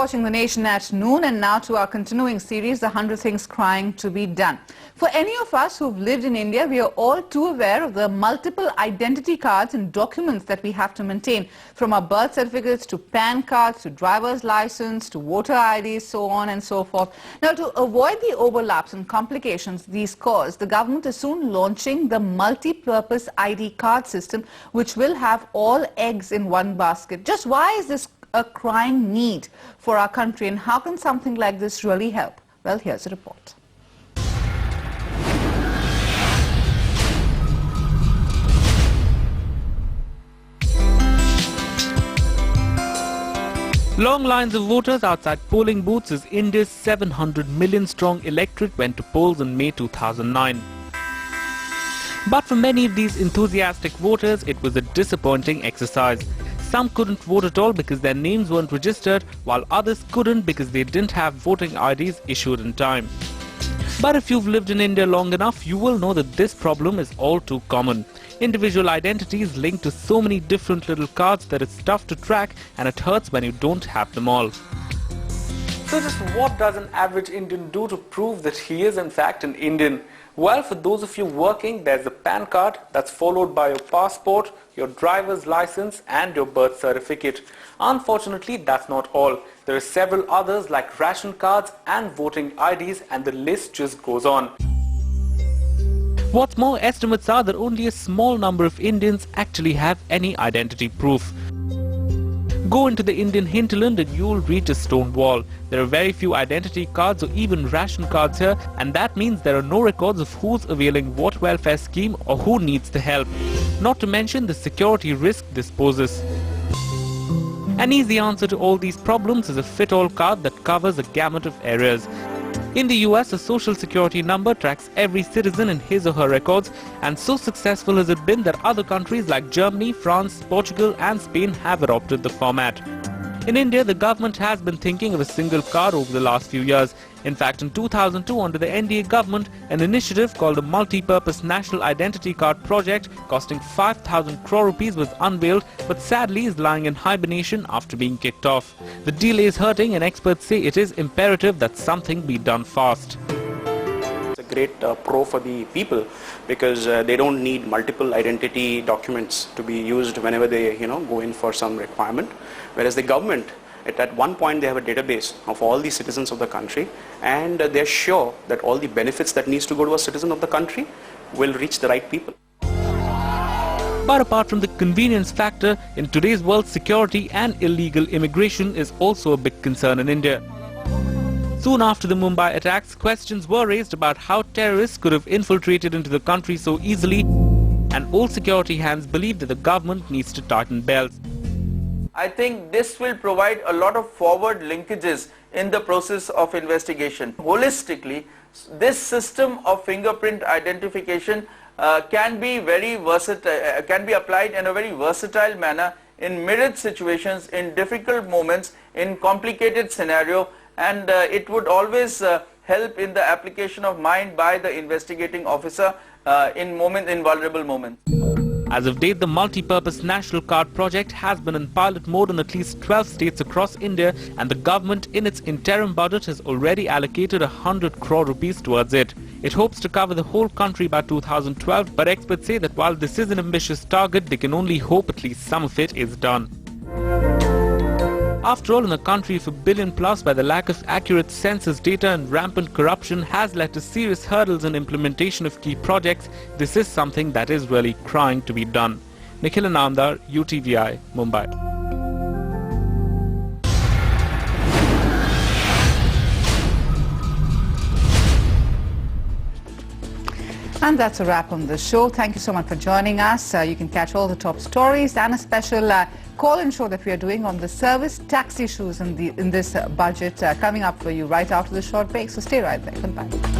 watching The Nation at noon, and now to our continuing series, The 100 Things Crying to be Done. For any of us who've lived in India, we are all too aware of the multiple identity cards and documents that we have to maintain, from our birth certificates to PAN cards to driver's license to voter IDs, so on and so forth. Now, to avoid the overlaps and complications these cause, the government is soon launching the multi-purpose ID card system, which will have all eggs in one basket. Just why is this a crying need for our country, and how can something like this really help? Well, here's a report. Long lines of voters outside polling booths as India's 700 million strong electorate went to polls in May 2009. But for many of these enthusiastic voters, it was a disappointing exercise. Some couldn't vote at all because their names weren't registered, while others couldn't because they didn't have voting IDs issued in time. But if you've lived in India long enough, you will know that this problem is all too common. Individual identities linked to so many different little cards that it's tough to track, and it hurts when you don't have them all. So just what does an average Indian do to prove that he is in fact an Indian? Well, for those of you working, there's a PAN card that's followed by your passport, your driver's license and your birth certificate. Unfortunately, that's not all. There are several others like ration cards and voting IDs, and the list just goes on. What's more, estimates are that only a small number of Indians actually have any identity proof. Go into the Indian hinterland and you'll reach a stone wall. There are very few identity cards or even ration cards here, and that means there are no records of who's availing what welfare scheme or who needs the help. Not to mention the security risk this poses. An easy answer to all these problems is a fit-all card that covers a gamut of areas. In the US, a social security number tracks every citizen in his or her records, and so successful has it been that other countries like Germany, France, Portugal and Spain have adopted the format. In India, the government has been thinking of a single card over the last few years. In fact, in 2002, under the NDA government, an initiative called the Multi-Purpose National Identity Card Project, costing 5,000 crore rupees, was unveiled, but sadly is lying in hibernation after being kicked off. The delay is hurting, and experts say it is imperative that something be done fast. It's a great pro for the people, because they don't need multiple identity documents to be used whenever they go in for some requirement, whereas the government, at one point they have a database of all the citizens of the country, and they're sure that all the benefits that needs to go to a citizen of the country will reach the right people. But apart from the convenience factor, in today's world, security and illegal immigration is also a big concern in India. Soon after the Mumbai attacks, questions were raised about how terrorists could have infiltrated into the country so easily, and all security hands believe that the government needs to tighten belts. I think this will provide a lot of forward linkages in the process of investigation. Holistically, this system of fingerprint identification can be very versatile, can be applied in a very versatile manner in myriad situations, in difficult moments, in complicated scenario, and it would always help in the application of mind by the investigating officer in vulnerable moments. As of date, the Multi-Purpose National Card Project has been in pilot mode in at least 12 states across India, and the government in its interim budget has already allocated 100 crore rupees towards it. It hopes to cover the whole country by 2012, but experts say that while this is an ambitious target, they can only hope at least some of it is done. After all, in a country of 1 billion plus, where the lack of accurate census data and rampant corruption has led to serious hurdles in implementation of key projects, this is something that is really crying to be done. Nikhil Namdar, UTVI, Mumbai. And that's a wrap on the show. Thank you so much for joining us. You can catch all the top stories and a special call-in show that we are doing on the service tax issues in this budget coming up for you right after the short break. So stay right there. Goodbye.